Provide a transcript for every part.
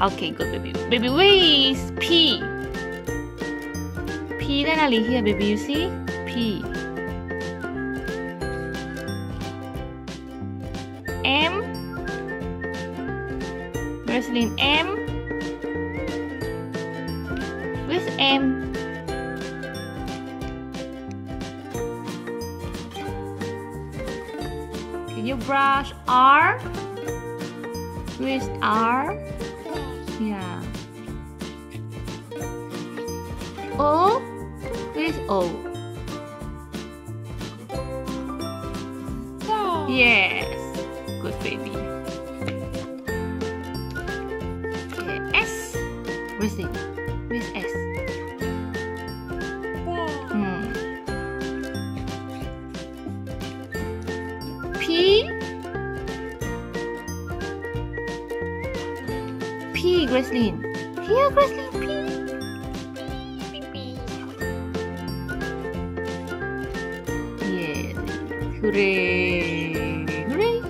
Okay, good baby. Baby, where is P? P 在哪里 here, baby? You see? P. M. Where's M? Where's M? Can you brush R? Where's R? Yeah. O? Where's O? Yes. Good baby. Okay, S. Where's it? Where's S? P. P, Gracelyn. Here, Gracelyn, P. P. Yes. Hooray. Hooray.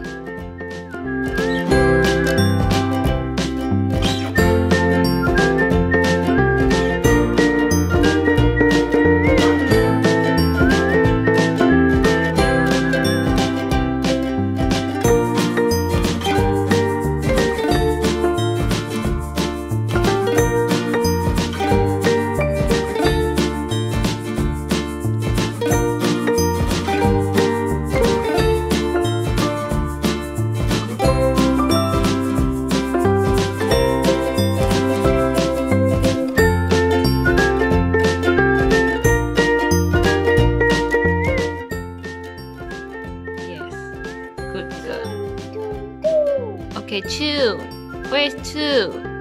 Okay, 2. Where's 2?